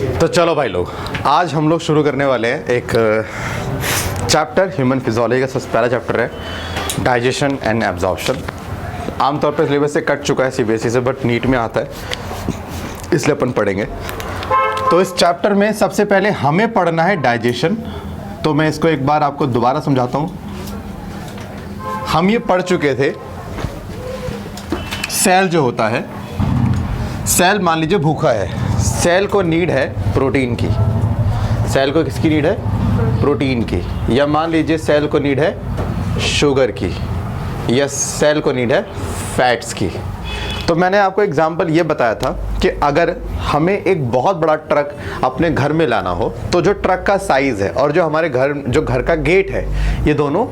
तो चलो भाई लोग, आज हम लोग शुरू करने वाले हैं एक चैप्टर ह्यूमन फिजियोलॉजी का। सबसे पहला चैप्टर है डाइजेशन एंड एब्जॉर्प्शन। आमतौर पर सिलेबस से कट चुका है सीबीएसई से, बट नीट में आता है इसलिए अपन पढ़ेंगे। तो इस चैप्टर में सबसे पहले हमें पढ़ना है डाइजेशन। तो मैं इसको एक बार आपको दोबारा समझाता हूँ। हम ये पढ़ चुके थे, सेल जो होता है, सेल मान लीजिए भूखा है, सेल को नीड है प्रोटीन की। सेल को किसकी नीड है? प्रोटीन की। या मान लीजिए सेल को नीड है शुगर की, या सेल को नीड है फैट्स की। तो मैंने आपको एग्जांपल ये बताया था कि अगर हमें एक बहुत बड़ा ट्रक अपने घर में लाना हो, तो जो ट्रक का साइज़ है और जो हमारे घर का गेट है, ये दोनों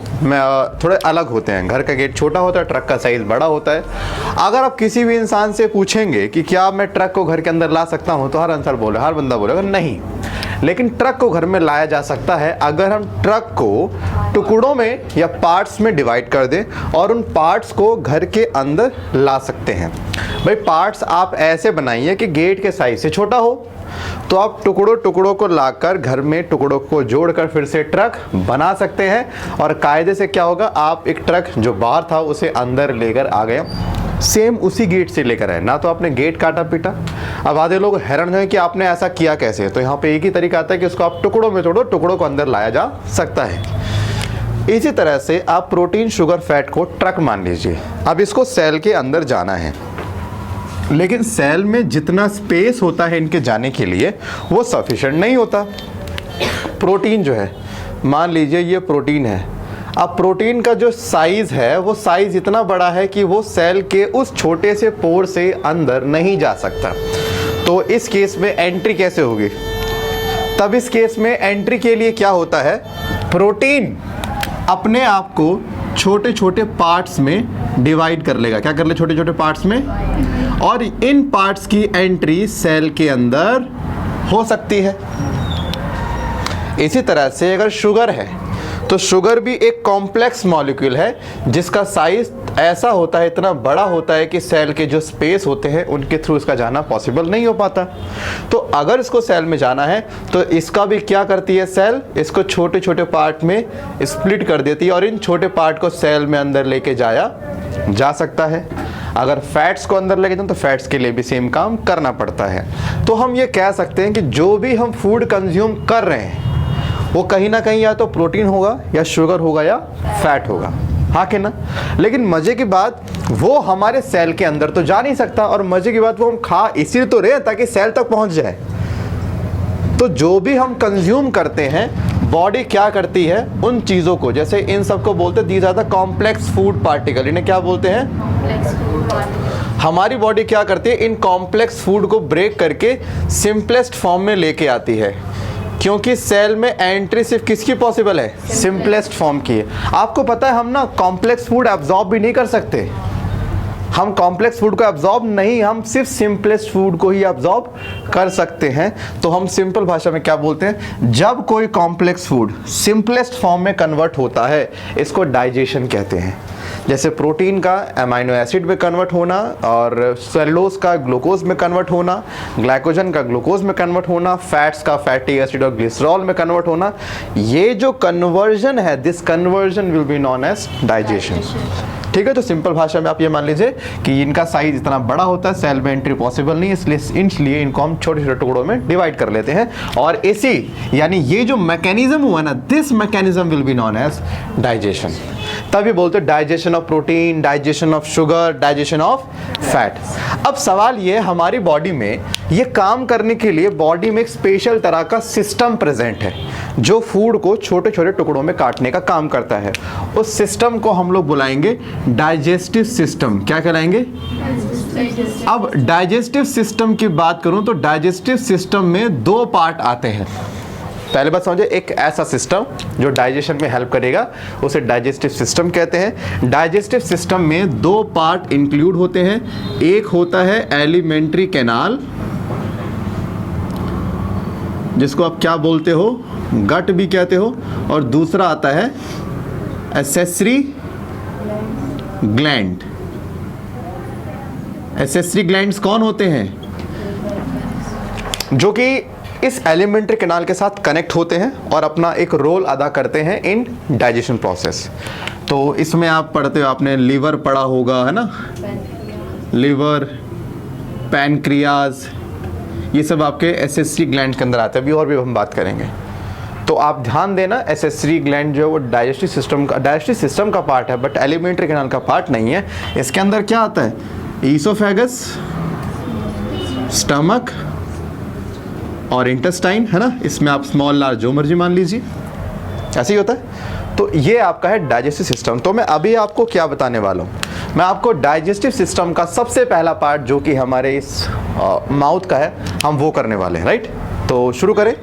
थोड़े अलग होते हैं। घर का गेट छोटा होता है, ट्रक का साइज़ बड़ा होता है। अगर आप किसी भी इंसान से पूछेंगे कि क्या मैं ट्रक को घर के अंदर ला सकता हूँ, तो हर बंदा बोलेगा नहीं। लेकिन ट्रक को घर में लाया जा सकता है अगर हम ट्रक को टुकड़ों में या पार्ट्स में डिवाइड कर दें और उन पार्ट्स को घर के अंदर ला सकते हैं। भाई पार्ट्स आप ऐसे बनाइए कि गेट के साइज से छोटा हो, तो आप टुकड़ों को लाकर घर में टुकड़ों को जोड़कर फिर से ट्रक बना सकते हैं। और कायदे से क्या होगा, आप एक ट्रक जो बाहर था उसे अंदर लेकर आ गए, सेम उसी गेट से लेकर आए, ना तो आपने गेट काटा पीटा। अब आधे लोग हैरान हैं कि आपने ऐसा किया कैसे। तो यहाँ पे एक ही तरीका आता है कि उसको आप टुकड़ों में तोड़ो, टुकड़ों को अंदर लाया जा सकता है। इसी तरह से आप प्रोटीन, शुगर, फैट को ट्रक मान लीजिए। अब इसको सेल के अंदर जाना है, लेकिन सेल में जितना स्पेस होता है इनके जाने के लिए वो सफिशिएंट नहीं होता। प्रोटीन जो है, मान लीजिए ये प्रोटीन है। अब प्रोटीन का जो साइज़ है वो साइज़ इतना बड़ा है कि वो सेल के उस छोटे से पोर से अंदर नहीं जा सकता। तो इस केस में एंट्री कैसे होगी? तब इस केस में एंट्री के लिए क्या होता है, प्रोटीन अपने आप को छोटे छोटे पार्ट्स में डिवाइड कर लेगा। क्या कर ले? छोटे छोटे पार्ट्स में। और इन पार्ट्स की एंट्री सेल के अंदर हो सकती है। इसी तरह से अगर शुगर है, तो शुगर भी एक कॉम्प्लेक्स मॉलिक्यूल है जिसका साइज ऐसा होता है, इतना बड़ा होता है कि सेल के जो स्पेस होते हैं उनके थ्रू इसका जाना पॉसिबल नहीं हो पाता। तो अगर इसको सेल में जाना है तो इसका भी क्या करती है सेल, इसको छोटे छोटे पार्ट में स्प्लिट कर देती है और इन छोटे पार्ट को सेल में अंदर लेके जाया जा सकता है। अगर फैट्स को अंदर लेके जाए तो फैट्स के लिए भी सेम काम करना पड़ता है। तो हम ये कह सकते हैं कि जो भी हम फूड कंज्यूम कर रहे हैं वो कहीं ना कहीं या तो प्रोटीन होगा, या शुगर होगा, या फैट होगा। हाँ कि ना? लेकिन मजे की बात, वो हमारे सेल के अंदर तो जा नहीं सकता, और मजे की बात वो हम खा इसीलिए तो रहे ताकि सेल तक पहुंच जाए। तो जो भी हम कंज्यूम करते हैं, बॉडी क्या करती है उन चीज़ों को, जैसे इन सबको बोलते हैं these are the complex food particle. इन्हें क्या बोलते हैं? हमारी बॉडी क्या करती है, इन कॉम्प्लेक्स फूड को ब्रेक करके सिंपलेस्ट फॉर्म में लेके आती है। क्योंकि सेल में एंट्री सिर्फ किसकी पॉसिबल है? सिंपलेस्ट फॉर्म की है। आपको पता है हम ना कॉम्प्लेक्स फूड एब्जॉर्ब भी नहीं कर सकते। हम कॉम्प्लेक्स फूड को एब्जॉर्ब नहीं, हम सिर्फ सिंपलेस्ट फूड को ही एब्जॉर्ब कर सकते हैं। तो हम सिंपल भाषा में क्या बोलते हैं, जब कोई कॉम्प्लेक्स फूड सिंपलेस्ट फॉर्म में कन्वर्ट होता है, इसको डाइजेशन कहते हैं। जैसे प्रोटीन का अमाइनो एसिड में कन्वर्ट होना, और सेलुलोज का ग्लूकोज में कन्वर्ट होना, ग्लाइकोजन का ग्लूकोज में कन्वर्ट होना, फैट्स का फैटी एसिड और ग्लिसरॉल में कन्वर्ट होना, ये जो कन्वर्जन है, this conversion will be known as digestion. ठीक है? तो सिंपल भाषा में आप ये मान लीजिए कि इनका साइज इतना बड़ा होता है, सेल में एंट्री पॉसिबल नहीं, इसलिए इनको हम छोटे छोटे टुकड़ों में डिवाइड कर लेते हैं। और इसी यानी ये जो मैकेनिज्म हुआ ना, this mechanism will be known as digestion. तभी बोलते हैं digestion of protein, digestion of sugar, digestion of fat. अब सवाल ये, हमारी बॉडी में ये काम करने के लिए बॉडी में एक स्पेशल तरह का सिस्टम प्रेजेंट है जो फूड को छोटे छोटे टुकड़ों में काटने का काम करता है। उस सिस्टम को हम लोग बुलाएंगे डाइजेस्टिव सिस्टम। क्या कहलाएंगे? अब डाइजेस्टिव सिस्टम की बात करूं तो डाइजेस्टिव सिस्टम में दो पार्ट आते हैं। पहले बात समझे, एक ऐसा सिस्टम जो डाइजेशन में हेल्प करेगा उसे डाइजेस्टिव सिस्टम कहते हैं। डाइजेस्टिव सिस्टम में दो पार्ट इंक्लूड होते हैं। एक होता है एलिमेंट्री कैनाल, जिसको आप क्या बोलते हो, गट भी कहते हो, और दूसरा आता है एसेसरी ग्लैंड। एसेसरी ग्लैंड्स कौन होते हैं? जो कि इस एलिमेंट्री कैनाल के साथ कनेक्ट होते हैं और अपना एक रोल अदा करते हैं इन डाइजेशन प्रोसेस। तो इसमें आप पढ़ते हो, आपने लीवर पढ़ा होगा, है ना, लीवर, पैनक्रियाज, ये सब आपके एसेसरी ग्लैंड के अंदर आते हैं। अभी और भी हम बात करेंगे। तो आप ध्यान देना, एसेसरी ग्लैंड जो है वो डाइजेस्टिव सिस्टम का पार्ट है, बट एलिमेंट्री कैनाल का पार्ट नहीं है। इसके अंदर क्या आता है? ईसोफेगस, स्टमक और इंटेस्टाइन, है ना। इसमें आप स्मॉल लार्ज जो मर्जी मान लीजिए, ऐसे ही होता है। तो ये आपका है डाइजेस्टिव सिस्टम। तो मैं अभी आपको क्या बताने वाला हूँ, मैं आपको डाइजेस्टिव सिस्टम का सबसे पहला पार्ट जो कि हमारे इस माउथ का है, हम वो करने वाले हैं, राइट। तो शुरू करें।